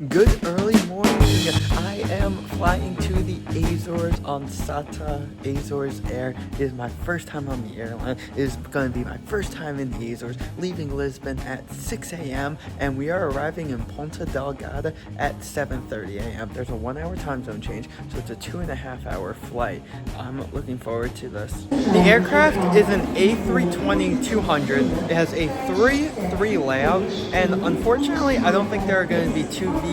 Good early morning. I am flying to the Azores on SATA Azores Air. It is my first time on the airline. It is going to be my first time in the Azores, leaving Lisbon at 6 a.m. and we are arriving in Ponta Delgada at 7:30 a.m. There's a 1 hour time zone change, so it's a 2.5 hour flight. I'm looking forward to this. The aircraft is an A320-200. It has a 3-3 layout, and unfortunately I don't think there are going to be two V's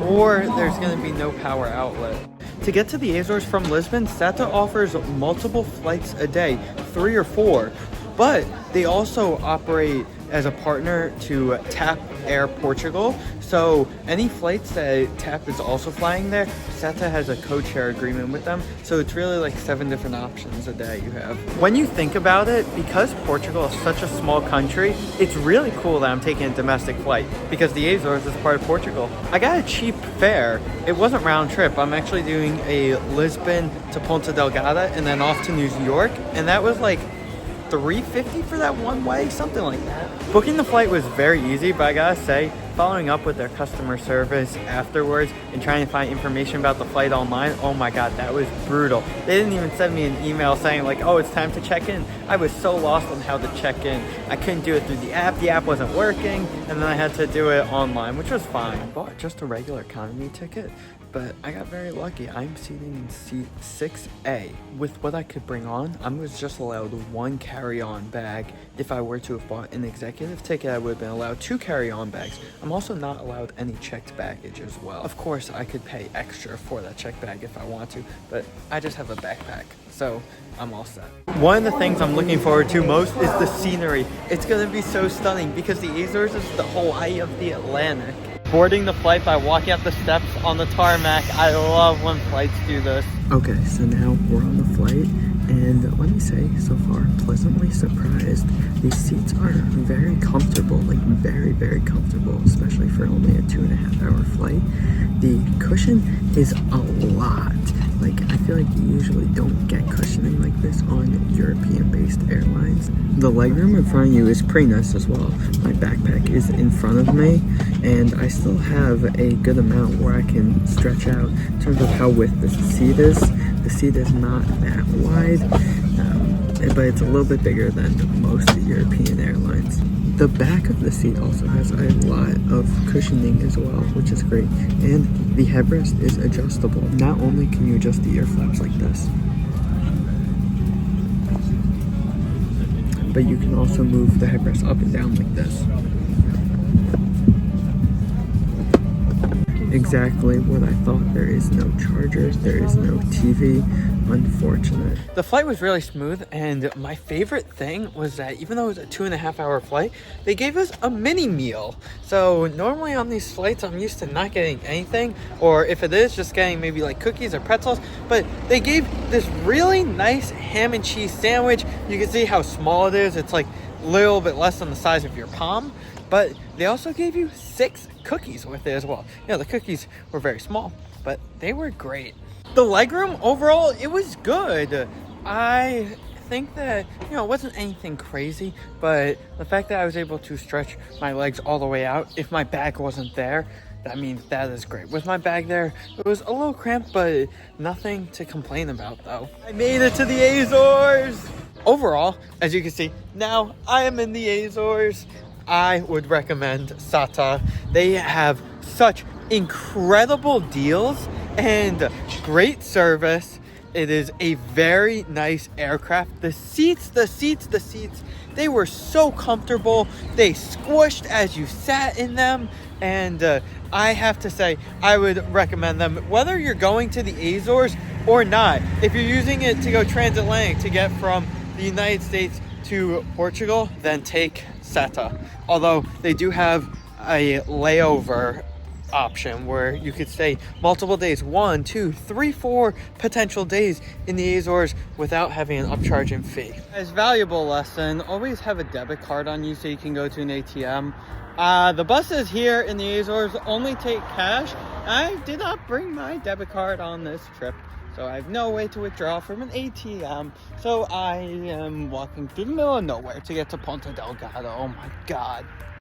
or there's going to be no power outlet. To get to the Azores from Lisbon, SATA offers multiple flights a day, 3 or 4, but they also operate as a partner to TAP Air Portugal. So any flights that TAP is also flying there, SATA has a code-share agreement with them. So it's really like 7 different options a day you have. When you think about it, because Portugal is such a small country, it's really cool that I'm taking a domestic flight because the Azores is part of Portugal. I got a cheap fare. It wasn't round trip. I'm actually doing a Lisbon to Ponta Delgada and then off to New York. And that was like $3.50 for that one way, something like that. Booking the flight was very easy, but I gotta say, following up with their customer service afterwards and trying to find information about the flight online, oh my god, that was brutal. They didn't even send me an email saying like, oh, it's time to check in. I was so lost on how to check in. I couldn't do it through the app wasn't working, and then I had to do it online, which was fine. I bought just a regular economy ticket, but I got very lucky. I'm seating in seat 6A. With what I could bring on, I was just allowed 1 carry-on bag. If I were to have bought an executive ticket, I would have been allowed 2 carry-on bags. I'm also not allowed any checked baggage as well. Of course, I could pay extra for that checked bag if I want to, but I just have a backpack, so I'm all set. One of the things I'm looking forward to most is the scenery. It's gonna be so stunning because the Azores is the Hawaii of the Atlantic. Boarding the flight by walking up the steps on the tarmac. I love when flights do this. Okay, so now we're on the flight, and let me say, so far, pleasantly surprised. These seats are very comfortable, like very, very comfortable, especially for only a 2.5 hour flight. The cushion is a lot. Like, I feel like you usually don't get cushioning like this on European-based airlines. The legroom in front of you is pretty nice as well. My backpack is in front of me, and I still have a good amount where I can stretch out in terms of how width the seat is. The seat is not that wide, but it's a little bit bigger than most European airlines. The back of the seat also has a lot of cushioning as well, which is great. And the headrest is adjustable. Not only can you adjust the ear flaps like this, but you can also move the headrest up and down like this. Exactly what I thought. There is no chargers, there is no TV. Unfortunate. The flight was really smooth, and my favorite thing was that even though it was a 2.5 hour flight, they gave us a mini meal. So normally on these flights I'm used to not getting anything, or if it is, just getting maybe like cookies or pretzels, but they gave this really nice ham and cheese sandwich. You can see how small it is. It's like a little bit less than the size of your palm, but they also gave you 6 cookies with it as well. You know, the cookies were very small, but they were great. The legroom overall, it was good. I think that, you know, it wasn't anything crazy, but the fact that I was able to stretch my legs all the way out, if my bag wasn't there, I mean, that is great. With my bag there, it was a little cramped, but nothing to complain about though. I made it to the Azores! Overall, as you can see, now I am in the Azores. I would recommend SATA. They have such incredible deals and great service. It is a very nice aircraft. The seats, they were so comfortable. They squished as you sat in them, and I have to say, I would recommend them whether you're going to the Azores or not. If you're using it to go transatlantic to get from the United States to Portugal, then take SATA. Although they do have a layover option where you could stay multiple days, 1, 2, 3, 4 potential days in the Azores without having an upcharging fee. As valuable lesson, always have a debit card on you so you can go to an ATM. The buses here in the Azores only take cash. I did not bring my debit card on this trip, so I have no way to withdraw from an ATM. So I am walking through the middle of nowhere to get to Ponta Delgada. Oh my god.